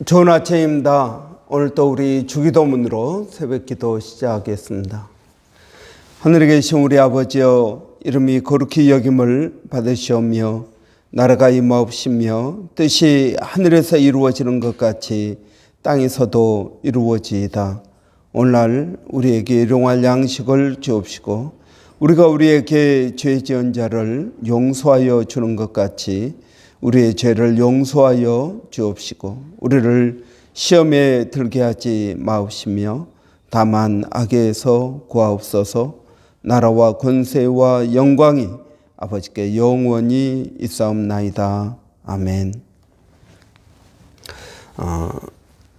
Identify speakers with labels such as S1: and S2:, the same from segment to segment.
S1: 좋은 아침입니다. 오늘 또 우리 주기도문으로 새벽기도 시작하겠습니다. 하늘에 계신 우리 아버지여, 이름이 거룩히 여김을 받으시오며 나라가 임하옵시며 뜻이 하늘에서 이루어지는 것 같이 땅에서도 이루어지이다. 오늘날 우리에게 일용할 양식을 주옵시고 우리가 우리에게 죄 지은 자를 용서하여 주는 것 같이 우리의 죄를 용서하여 주옵시고 우리를 시험에 들게 하지 마옵시며 다만 악에서 구하옵소서. 나라와 권세와 영광이 아버지께 영원히 있사옵나이다. 아멘.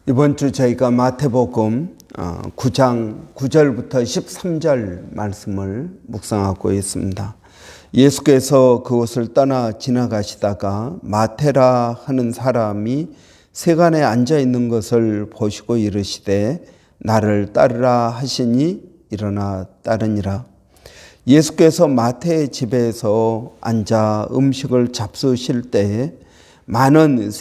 S1: 이번 주 저희가 마태복음 9장 9절부터 13절 말씀을 묵상하고 있습니다. 예수께서 그곳을 떠나 지나가시다가 마태라 하는 사람이 세간에 앉아 있는 것을 보시고 이르시되 나를 따르라 하시니 일어나 따르니라. 예수께서 마태의 집에서 앉아 음식을 잡수실 때에 많은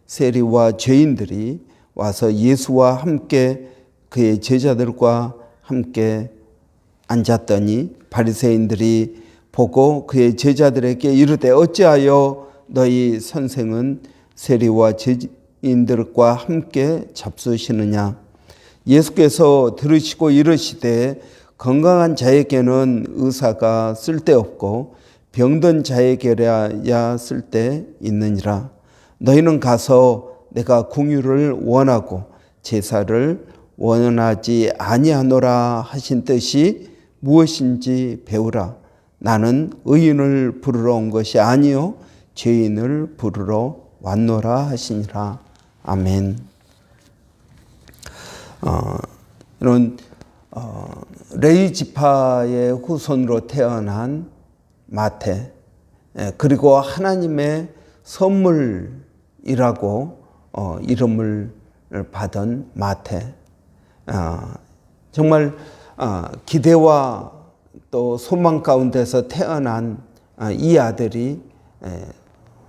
S1: 세리와 죄인들이 와서 예수와 함께 그의 제자들과 함께 앉았더니 바리새인들이 보고 그의 제자들에게 이르되 어찌하여 너희 선생은 세리와 죄인들과 함께 잡수시느냐. 예수께서 들으시고 이르시되 건강한 자에게는 의사가 쓸데없고 병든 자에게야 쓸데 있느니라. 너희는 가서 내가 궁유를 원하고 제사를 원하지 아니하노라 하신 뜻이 무엇인지 배우라. 나는 의인을 부르러 온 것이 아니요 죄인을 부르러 왔노라 하시니라. 아멘. 이런 레위 지파의 후손으로 태어난 마태, 그리고 하나님의 선물이라고 이름을 받은 마태, 정말 기대와 또 소망 가운데서 태어난 이 아들이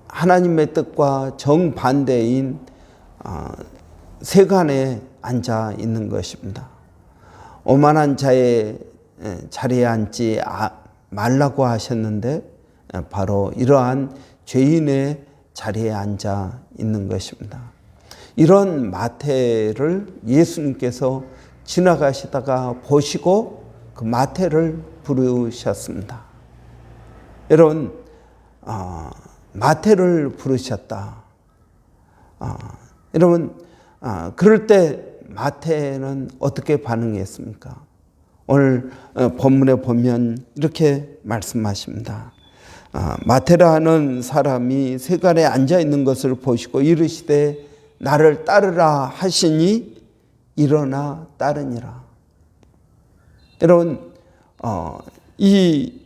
S1: 하나님의 뜻과 정반대인 세간에 앉아 있는 것입니다. 오만한 자의 자리에 앉지 말라고 하셨는데 바로 이러한 죄인의 자리에 앉아 있는 것입니다. 이런 마태를 예수님께서 지나가시다가 보시고 그 마태를 부르셨습니다. 여러분, 마태를 부르셨다. 여러분, 그럴 때 마태는 어떻게 반응했습니까? 오늘 본문에 보면 이렇게 말씀하십니다. 마태라는 사람이 세간에 앉아 있는 것을 보시고 이르시되 나를 따르라 하시니 일어나 따르니라. 여러분, 이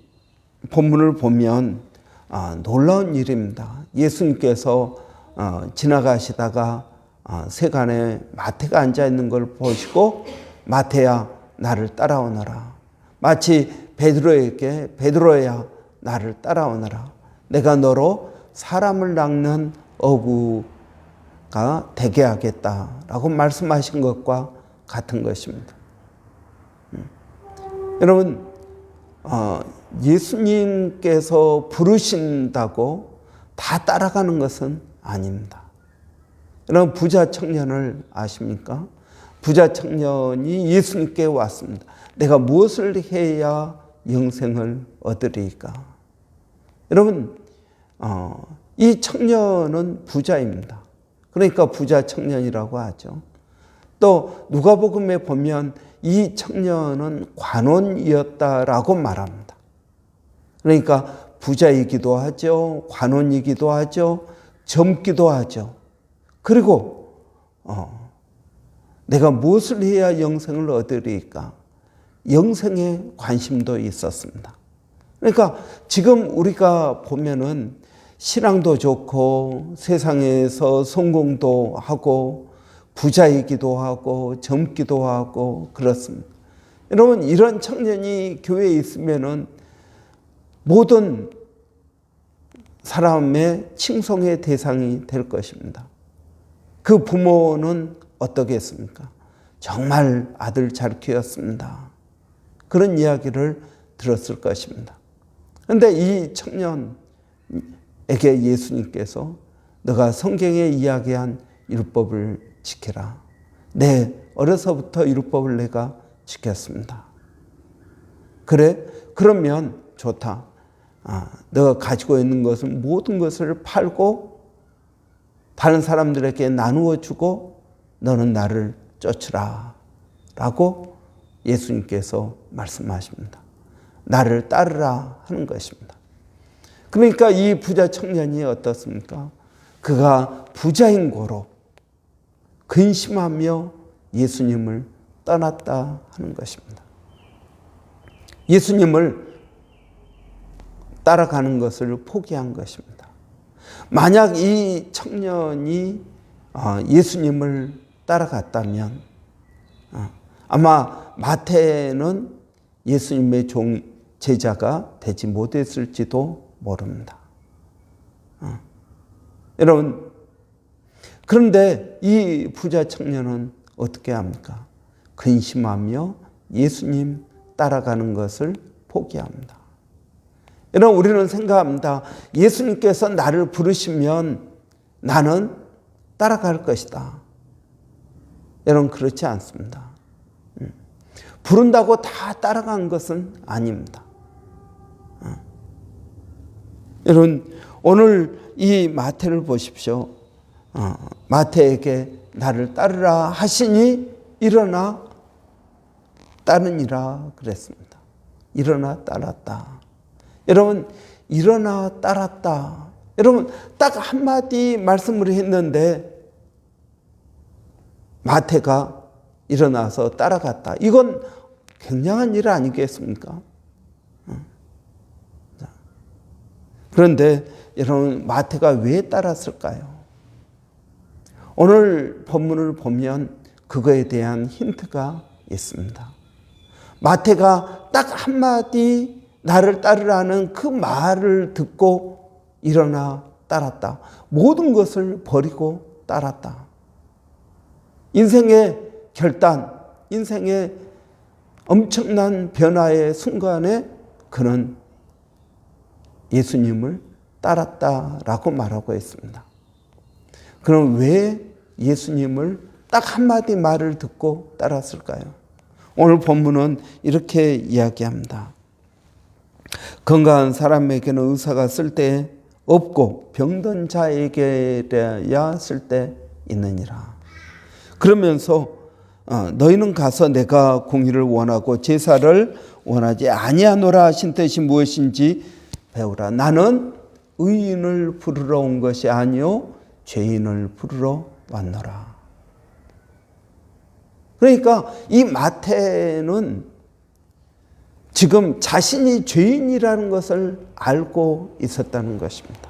S1: 본문을 보면 놀라운 일입니다. 예수님께서 지나가시다가 세간에 마태가 앉아 있는 걸 보시고 마태야 나를 따라오너라. 마치 베드로에게 베드로야 나를 따라오너라. 내가 너로 사람을 낚는 어구가 되게 하겠다라고 말씀하신 것과 같은 것입니다. 여러분, 예수님께서 부르신다고 다 따라가는 것은 아닙니다. 여러분, 부자 청년을 아십니까? 부자 청년이 예수님께 왔습니다. 내가 무엇을 해야 영생을 얻으리까? 여러분, 이 청년은 부자입니다. 그러니까 부자 청년이라고 하죠. 또 누가복음에 보면 이 청년은 관원이었다라고 말합니다. 그러니까 부자이기도 하죠. 관원이기도 하죠. 젊기도 하죠. 그리고 내가 무엇을 해야 영생을 얻으리까? 영생에 관심도 있었습니다. 그러니까 지금 우리가 보면은 신앙도 좋고 세상에서 성공도 하고 부자이기도 하고 젊기도 하고 그렇습니다. 여러분, 이런 청년이 교회에 있으면은 모든 사람의 칭송의 대상이 될 것입니다. 그 부모는 어떻겠습니까? 정말 아들 잘 키웠습니다. 그런 이야기를 들었을 것입니다. 그런데 이 청년에게 예수님께서 너가 성경에 이야기한 율법을 지켜라. 네, 어려서부터 율법을 내가 지켰습니다. 그래? 그러면 좋다. 너가 가지고 있는 것은 모든 것을 팔고 다른 사람들에게 나누어 주고 너는 나를 쫓으라 라고 예수님께서 말씀하십니다. 나를 따르라 하는 것입니다. 그러니까 이 부자 청년이 어떻습니까? 그가 부자인 고로 근심하며 예수님을 떠났다 하는 것입니다. 예수님을 따라가는 것을 포기한 것입니다. 만약 이 청년이 예수님을 따라갔다면 아마 마태는 예수님의 제자가 되지 못했을지도 모릅니다. 여러분, 그런데 이 부자 청년은 어떻게 합니까? 근심하며 예수님 따라가는 것을 포기합니다. 여러분, 우리는 생각합니다. 예수님께서 나를 부르시면 나는 따라갈 것이다. 여러분, 그렇지 않습니다. 부른다고 다 따라간 것은 아닙니다. 여러분, 오늘 이 마태를 보십시오. 마태에게 나를 따르라 하시니 일어나 따르니라 그랬습니다. 일어나 따랐다. 여러분, 일어나 따랐다. 여러분, 딱 한마디 말씀을 했는데 마태가 일어나서 따라갔다. 이건 굉장한 일 아니겠습니까? 그런데 여러분, 마태가 왜 따랐을까요? 오늘 본문을 보면 그거에 대한 힌트가 있습니다. 마태가 딱 한마디 나를 따르라는 그 말을 듣고 일어나 따랐다. 모든 것을 버리고 따랐다. 인생의 결단, 인생의 엄청난 변화의 순간에 그는 예수님을 따랐다라고 말하고 있습니다. 그럼 왜 예수님을 딱 한마디 말을 듣고 따랐을까요? 오늘 본문은 이렇게 이야기합니다. 건강한 사람에게는 의사가 쓸데 없고 병든 자에게야 쓸데 있느니라. 그러면서 너희는 가서 내가 공의를 원하고 제사를 원하지 아니하노라 하신 뜻이 무엇인지 배우라. 나는 의인을 부르러 온 것이 아니요 죄인을 부르러 왔노라. 그러니까 이 마태는 지금 자신이 죄인이라는 것을 알고 있었다는 것입니다.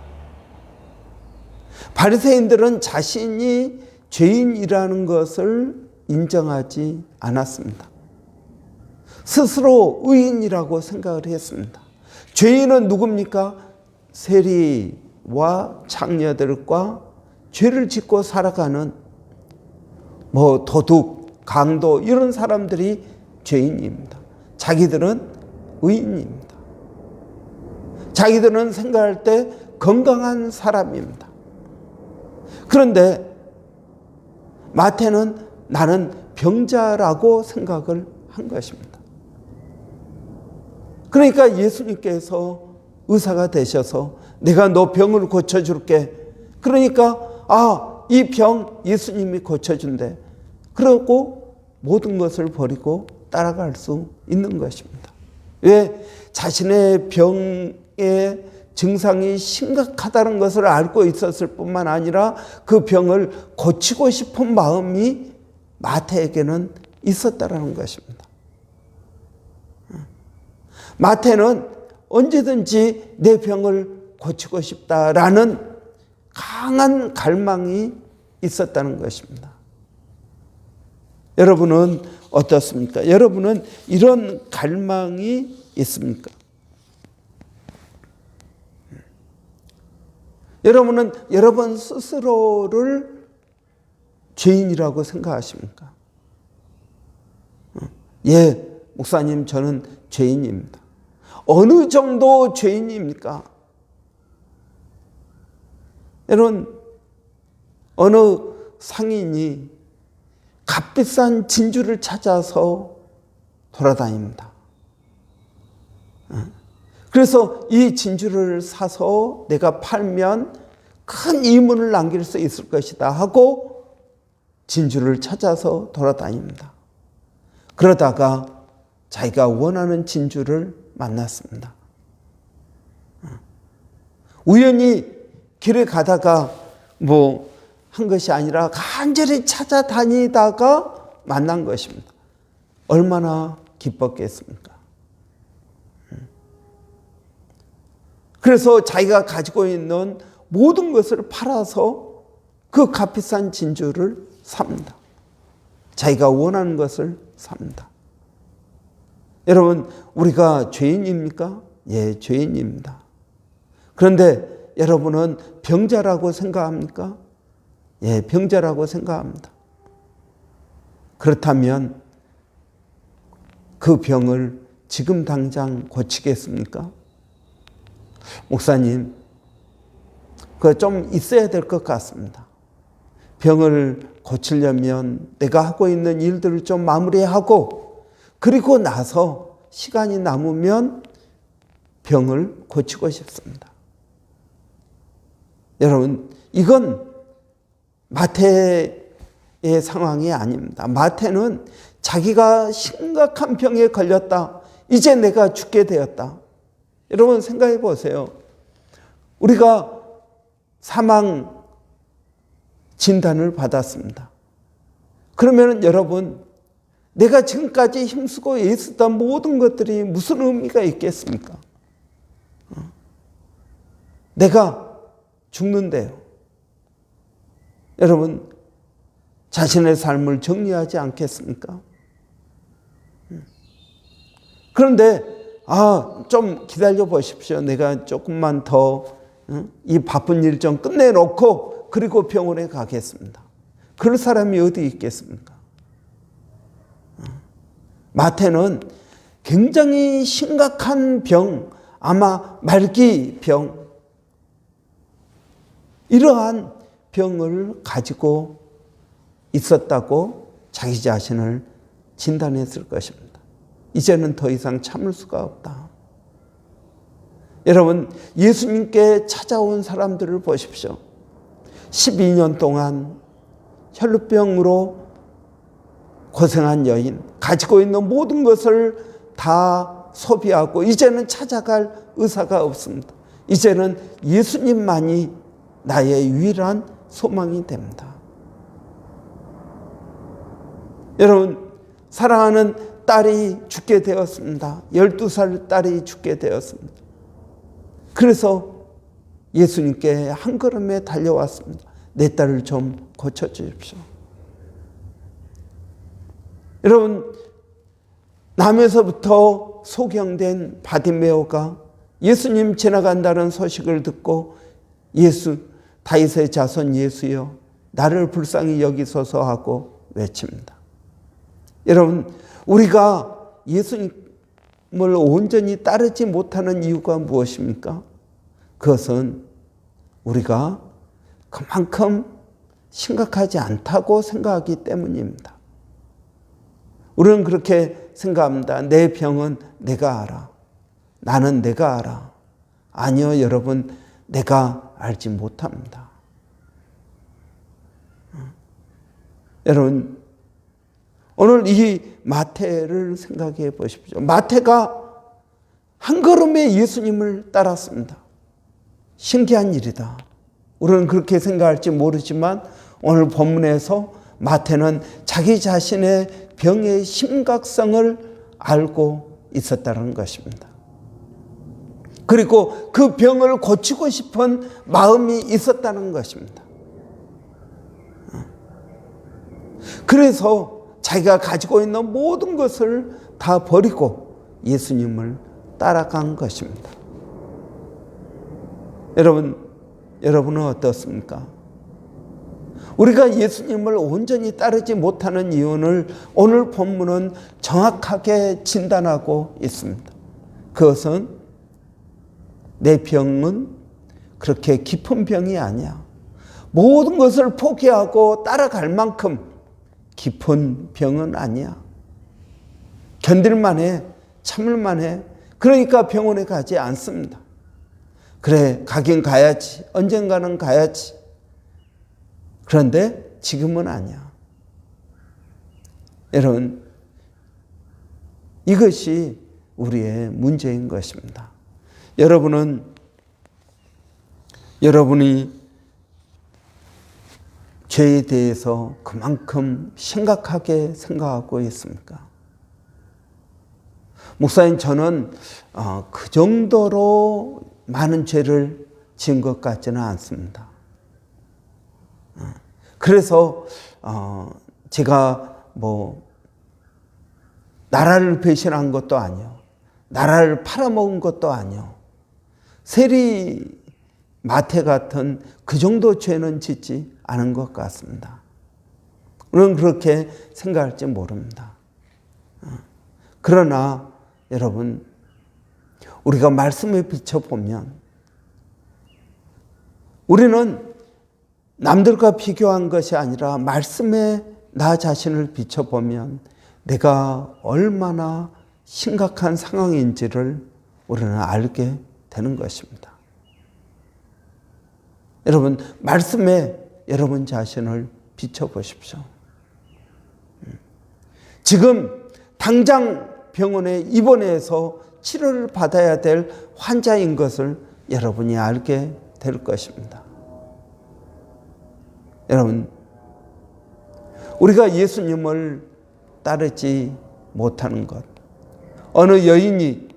S1: 바리새인들은 자신이 죄인이라는 것을 인정하지 않았습니다. 스스로 의인이라고 생각을 했습니다. 죄인은 누굽니까? 세리와 창녀들과 죄를 짓고 살아가는 도둑, 강도 이런 사람들이 죄인입니다. 자기들은 의인입니다. 자기들은 생각할 때 건강한 사람입니다. 그런데 마태는 나는 병자라고 생각을 한 것입니다. 그러니까 예수님께서 의사가 되셔서 내가 너 병을 고쳐줄게. 그러니까 이 병 예수님이 고쳐준대. 그러고 모든 것을 버리고 따라갈 수 있는 것입니다. 왜? 자신의 병의 증상이 심각하다는 것을 알고 있었을 뿐만 아니라 그 병을 고치고 싶은 마음이 마태에게는 있었다는 것입니다. 마태는 언제든지 내 병을 고치고 싶다라는 강한 갈망이 있었다는 것입니다. 여러분은 어떻습니까? 여러분은 이런 갈망이 있습니까? 여러분은 여러분 스스로를 죄인이라고 생각하십니까? 예, 목사님, 저는 죄인입니다. 어느 정도 죄인입니까? 여러분, 어느 상인이 값비싼 진주를 찾아서 돌아다닙니다. 그래서 이 진주를 사서 내가 팔면 큰 이문을 남길 수 있을 것이다 하고 진주를 찾아서 돌아다닙니다. 그러다가 자기가 원하는 진주를 만났습니다. 우연히 길을 가다가 한 것이 아니라 간절히 찾아다니다가 만난 것입니다. 얼마나 기뻤겠습니까? 그래서 자기가 가지고 있는 모든 것을 팔아서 그 값비싼 진주를 삽니다. 자기가 원하는 것을 삽니다. 여러분, 우리가 죄인입니까? 예, 죄인입니다. 그런데 여러분은 병자라고 생각합니까? 예, 병자라고 생각합니다. 그렇다면 그 병을 지금 당장 고치겠습니까? 목사님, 그거 좀 있어야 될 것 같습니다. 병을 고치려면 내가 하고 있는 일들을 좀 마무리하고 그리고 나서 시간이 남으면 병을 고치고 싶습니다. 여러분, 이건 마태의 상황이 아닙니다. 마태는 자기가 심각한 병에 걸렸다. 이제 내가 죽게 되었다. 여러분 생각해 보세요. 우리가 사망 진단을 받았습니다. 그러면 여러분, 내가 지금까지 힘쓰고 애쓰던 모든 것들이 무슨 의미가 있겠습니까? 내가 죽는데요. 여러분, 자신의 삶을 정리하지 않겠습니까? 그런데 좀 기다려 보십시오. 내가 조금만 더 이 바쁜 일정 끝내놓고 그리고 병원에 가겠습니다. 그럴 사람이 어디 있겠습니까? 마태는 굉장히 심각한 병, 아마 말기병, 이러한 병을 가지고 있었다고 자기 자신을 진단했을 것입니다. 이제는 더 이상 참을 수가 없다. 여러분, 예수님께 찾아온 사람들을 보십시오. 12년 동안 혈루병으로 고생한 여인, 가지고 있는 모든 것을 다 소비하고 이제는 찾아갈 의사가 없습니다. 이제는 예수님만이 나의 유일한 소망이 됩니다. 여러분, 사랑하는 딸이 죽게 되었습니다. 12살 딸이 죽게 되었습니다. 그래서 예수님께 한 걸음에 달려왔습니다. 내 딸을 좀 고쳐주십시오. 여러분, 남에서부터 소경된 바디메오가 예수님 지나간다는 소식을 듣고 예수, 다윗의 자손 예수여, 나를 불쌍히 여기소서 하고 외칩니다. 여러분, 우리가 예수님을 온전히 따르지 못하는 이유가 무엇입니까? 그것은 우리가 그만큼 심각하지 않다고 생각하기 때문입니다. 우리는 그렇게 생각합니다. 내 병은 내가 알아. 나는 내가 알아. 아니요, 여러분, 내가 알지 못합니다. 여러분, 오늘 이 마태를 생각해 보십시오. 마태가 한 걸음에 예수님을 따랐습니다. 신기한 일이다. 우리는 그렇게 생각할지 모르지만 오늘 본문에서 마태는 자기 자신의 병의 심각성을 알고 있었다는 것입니다. 그리고 그 병을 고치고 싶은 마음이 있었다는 것입니다. 그래서 자기가 가지고 있는 모든 것을 다 버리고 예수님을 따라간 것입니다. 여러분은 어떻습니까? 우리가 예수님을 온전히 따르지 못하는 이유를 오늘 본문은 정확하게 진단하고 있습니다. 그것은 내 병은 그렇게 깊은 병이 아니야. 모든 것을 포기하고 따라갈 만큼 깊은 병은 아니야. 견딜만해, 참을만해. 그러니까 병원에 가지 않습니다. 그래, 가긴 가야지. 언젠가는 가야지. 그런데 지금은 아니야. 여러분, 이것이 우리의 문제인 것입니다. 여러분이 죄에 대해서 그만큼 심각하게 생각하고 있습니까? 목사님, 저는 그 정도로 많은 죄를 지은 것 같지는 않습니다. 그래서 제가 나라를 배신한 것도 아니요, 나라를 팔아먹은 것도 아니요, 세리 마태 같은 그 정도 죄는 짓지 않은 것 같습니다. 우리는 그렇게 생각할지 모릅니다. 그러나 여러분, 우리가 말씀에 비춰보면 우리는 남들과 비교한 것이 아니라 말씀에 나 자신을 비춰보면 내가 얼마나 심각한 상황인지를 우리는 알게 되는 것입니다. 여러분, 말씀에 여러분 자신을 비춰보십시오. 지금 당장 병원에 입원해서 치료를 받아야 될 환자인 것을 여러분이 알게 될 것입니다. 여러분, 우리가 예수님을 따르지 못하는 것, 어느 여인이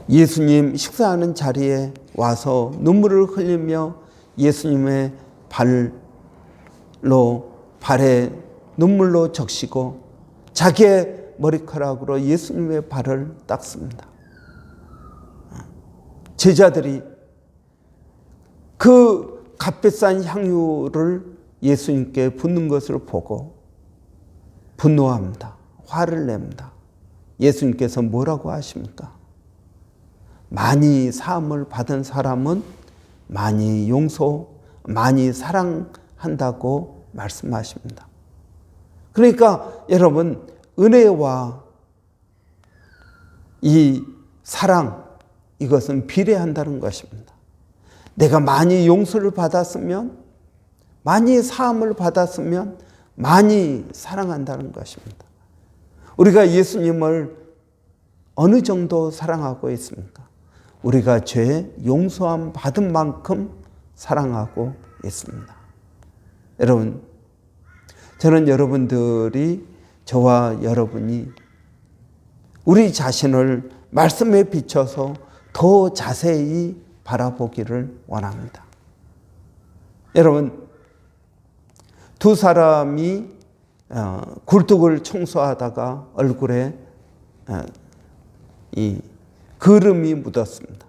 S1: 예수님 식사하는 자리에 와서 눈물을 흘리며 예수님의 발에 눈물로 적시고 자기의 머리카락으로 예수님의 발을 닦습니다. 제자들이 그 값비싼 향유를 예수님께 붓는 것을 보고 분노합니다. 화를 냅니다. 예수님께서 뭐라고 하십니까? 많이 사함을 받은 사람은 많이 사랑한다고 말씀하십니다. 그러니까 여러분, 은혜와 이 사랑, 이것은 비례한다는 것입니다. 내가 많이 용서를 받았으면, 많이 사함을 받았으면 많이 사랑한다는 것입니다. 우리가 예수님을 어느 정도 사랑하고 있습니까? 우리가 죄 용서함 받은 만큼 사랑하고 있습니다. 여러분, 저는 여러분들이, 저와 여러분이 우리 자신을 말씀에 비춰서 더 자세히 바라보기를 원합니다. 여러분, 두 사람이 굴뚝을 청소하다가 얼굴에 이 거름이 묻었습니다.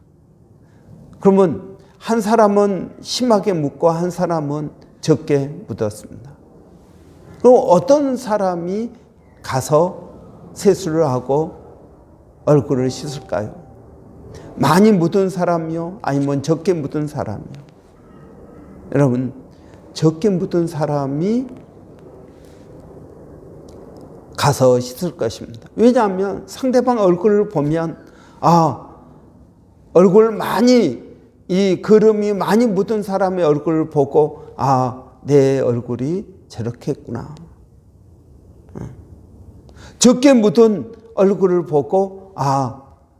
S1: 그러면 한 사람은 심하게 묻고 한 사람은 적게 묻었습니다. 그럼 어떤 사람이 가서 세수를 하고 얼굴을 씻을까요? 많이 묻은 사람이요? 아니면 적게 묻은 사람이요? 여러분, 적게 묻은 사람이 가서 씻을 것입니다. 왜냐하면 상대방 얼굴을 보면 얼굴 이 거름이 많이 묻은 사람의 얼굴을 보고 내 얼굴이 저렇게 했구나. 적게 묻은 얼굴을 보고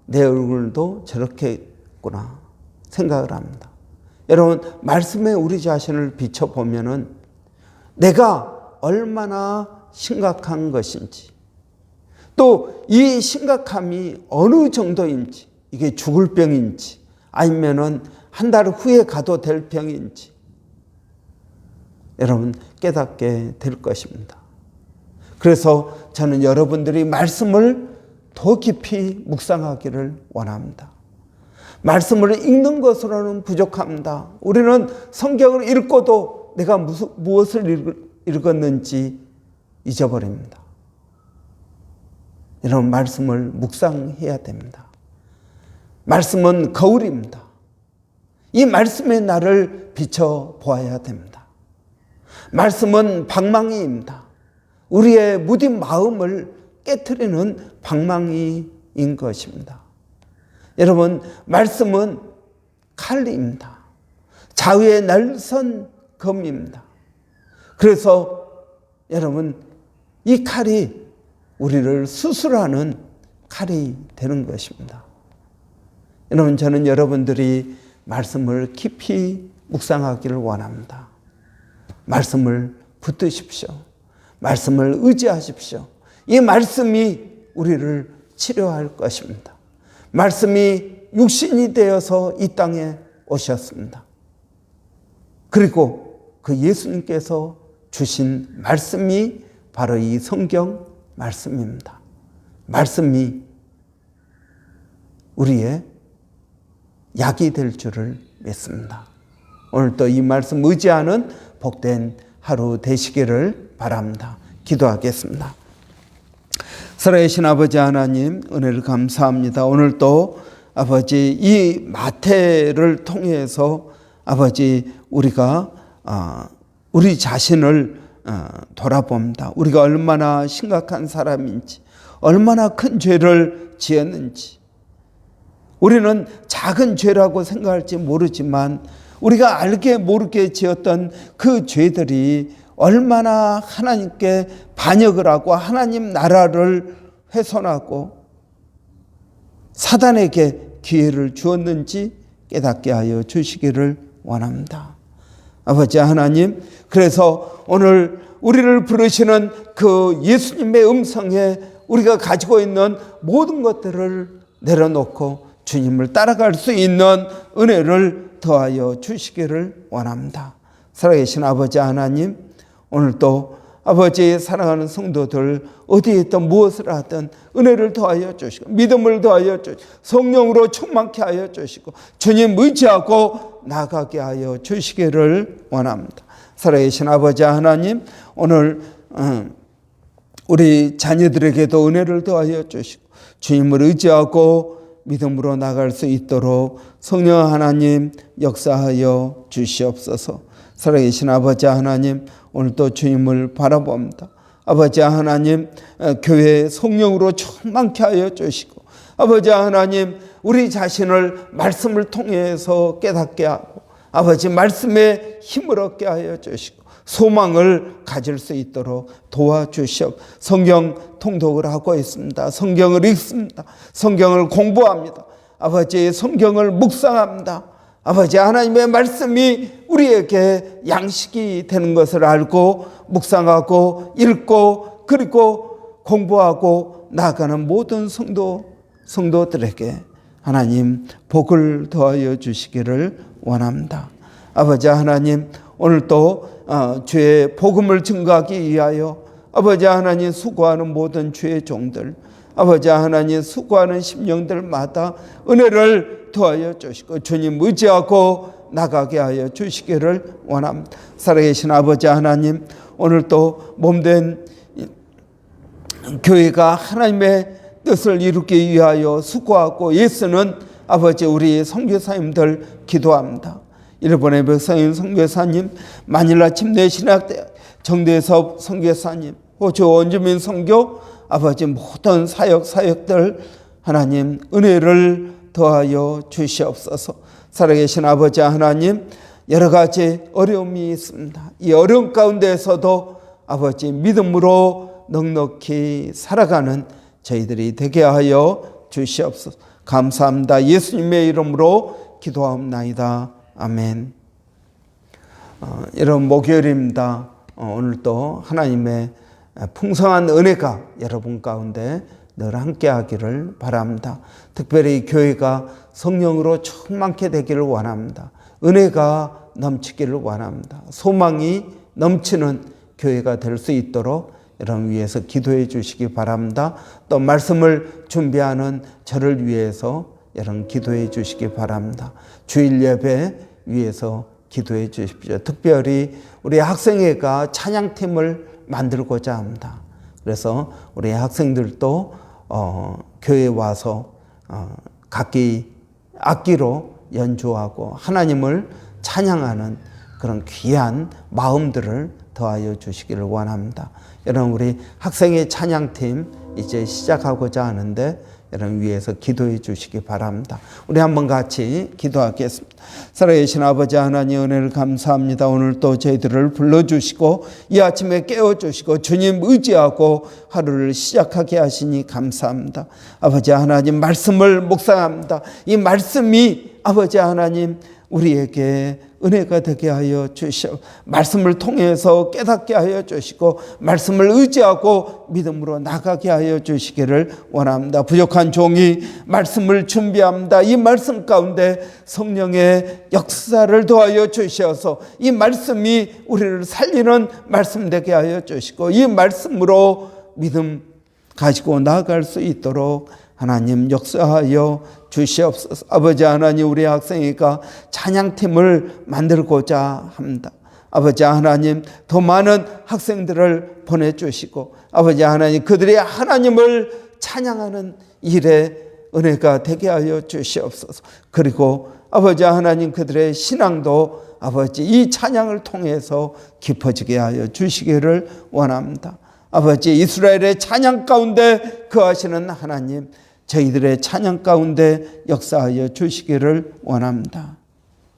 S1: 내 얼굴도 저렇게 했구나 생각을 합니다. 여러분, 말씀에 우리 자신을 비춰보면은 내가 얼마나 심각한 것인지, 또 이 심각함이 어느 정도인지, 이게 죽을 병인지 아니면은 한 달 후에 가도 될 병인지 여러분 깨닫게 될 것입니다. 그래서 저는 여러분들이 말씀을 더 깊이 묵상하기를 원합니다. 말씀을 읽는 것으로는 부족합니다. 우리는 성경을 읽고도 내가 무엇을 읽었는지 잊어버립니다. 이런 말씀을 묵상해야 됩니다. 말씀은 거울입니다. 이 말씀의 나를 비춰보아야 됩니다. 말씀은 방망이입니다. 우리의 무딘 마음을 깨트리는 방망이인 것입니다. 여러분, 말씀은 칼입니다. 좌우의 날선 검입니다. 그래서 여러분, 이 칼이 우리를 수술하는 칼이 되는 것입니다. 여러분, 저는 여러분들이 말씀을 깊이 묵상하기를 원합니다. 말씀을 붙드십시오. 말씀을 의지하십시오. 이 말씀이 우리를 치료할 것입니다. 말씀이 육신이 되어서 이 땅에 오셨습니다. 그리고 그 예수님께서 주신 말씀이 바로 이 성경 말씀입니다. 말씀이 우리의 약이 될 줄을 믿습니다. 오늘도 이 말씀 의지하는 복된 하루 되시기를 바랍니다. 기도하겠습니다. 살아계신 아버지 하나님, 은혜를 감사합니다. 오늘도 아버지 이 마태를 통해서 아버지 우리가 우리 자신을 돌아봅니다. 우리가 얼마나 심각한 사람인지, 얼마나 큰 죄를 지었는지. 우리는 작은 죄라고 생각할지 모르지만 우리가 알게 모르게 지었던 그 죄들이 얼마나 하나님께 반역을 하고 하나님 나라를 훼손하고 사단에게 기회를 주었는지 깨닫게 하여 주시기를 원합니다. 아버지 하나님, 그래서 오늘 우리를 부르시는 그 예수님의 음성에 우리가 가지고 있는 모든 것들을 내려놓고 주님을 따라갈 수 있는 은혜를 더하여 주시기를 원합니다. 살아계신 아버지 하나님, 오늘도 아버지 사랑하는 성도들 어디에 있든 무엇을 하든 은혜를 더하여 주시고 믿음을 더하여 주시고 성령으로 충만케 하여 주시고 주님 의지하고 나가게 하여 주시기를 원합니다. 살아계신 아버지 하나님, 오늘 우리 자녀들에게도 은혜를 더하여 주시고 주님을 의지하고 믿음으로 나갈 수 있도록 성령 하나님 역사하여 주시옵소서. 살아계신 아버지 하나님, 오늘도 주님을 바라봅니다. 아버지 하나님, 교회 성령으로 충만케 하여 주시고 아버지 하나님, 우리 자신을 말씀을 통해서 깨닫게 하고 아버지 말씀에 힘을 얻게 하여 주시고 소망을 가질 수 있도록 도와주시옵. 성경 통독을 하고 있습니다. 성경을 읽습니다. 성경을 공부합니다. 아버지 성경을 묵상합니다. 아버지 하나님의 말씀이 우리에게 양식이 되는 것을 알고 묵상하고 읽고 그리고 공부하고 나아가는 모든 성도들에게 하나님 복을 더하여 주시기를 원합니다. 아버지 하나님, 오늘도 주의 복음을 증거하기 위하여 아버지 하나님 수고하는 모든 주의 종들, 아버지 하나님 수고하는 심령들마다 은혜를 더하여 주시고 주님 의지하고 나가게 하여 주시기를 원합니다. 살아계신 아버지 하나님, 오늘도 몸된 교회가 하나님의 뜻을 이루기 위하여 수고하고 애쓰는 아버지 우리 선교사님들 기도합니다. 일본의 백성인 선교사님, 마닐라 침례신학대학 정대섭 선교사님, 호주 원주민 선교 아버지 모든 사역들 하나님 은혜를 더하여 주시옵소서. 살아계신 아버지 하나님, 여러 가지 어려움이 있습니다. 이 어려움 가운데에서도 아버지 믿음으로 넉넉히 살아가는 저희들이 되게 하여 주시옵소서. 감사합니다. 예수님의 이름으로 기도하옵나이다. 아멘. 여러분, 목요일입니다. 오늘도 하나님의 풍성한 은혜가 여러분 가운데 늘 함께 하기를 바랍니다. 특별히 교회가 성령으로 충만케 되기를 원합니다. 은혜가 넘치기를 원합니다. 소망이 넘치는 교회가 될 수 있도록 여러분 위해서 기도해 주시기 바랍니다. 또 말씀을 준비하는 저를 위해서 여러분 기도해 주시기 바랍니다. 주일 예배 위해서 기도해 주십시오. 특별히 우리 학생회가 찬양팀을 만들고자 합니다. 그래서 우리 학생들도 교회에 와서 각기 악기로 연주하고 하나님을 찬양하는 그런 귀한 마음들을 더하여 주시기를 원합니다. 여러분, 우리 학생회 찬양팀 이제 시작하고자 하는데 여러분 위해서 기도해 주시기 바랍니다. 우리 한번 같이 기도하겠습니다. 살아계신 아버지 하나님, 은혜를 감사합니다. 오늘 또 저희들을 불러주시고 이 아침에 깨워주시고 주님 의지하고 하루를 시작하게 하시니 감사합니다. 아버지 하나님, 말씀을 묵상합니다. 이 말씀이 아버지 하나님 우리에게 은혜가 되게 하여 주시오. 말씀을 통해서 깨닫게 하여 주시고 말씀을 의지하고 믿음으로 나가게 하여 주시기를 원합니다. 부족한 종이 말씀을 준비합니다. 이 말씀 가운데 성령의 역사를 도하여 주셔서 이 말씀이 우리를 살리는 말씀 되게 하여 주시고 이 말씀으로 믿음 가지고 나아갈 수 있도록 하나님 역사하여 주시옵소서. 아버지 하나님, 우리 학생회가 찬양팀을 만들고자 합니다. 아버지 하나님, 더 많은 학생들을 보내주시고 아버지 하나님, 그들이 하나님을 찬양하는 일에 은혜가 되게 하여 주시옵소서. 그리고 아버지 하나님, 그들의 신앙도 아버지 이 찬양을 통해서 깊어지게 하여 주시기를 원합니다. 아버지, 이스라엘의 찬양 가운데 거하시는 하나님, 저희들의 찬양 가운데 역사하여 주시기를 원합니다.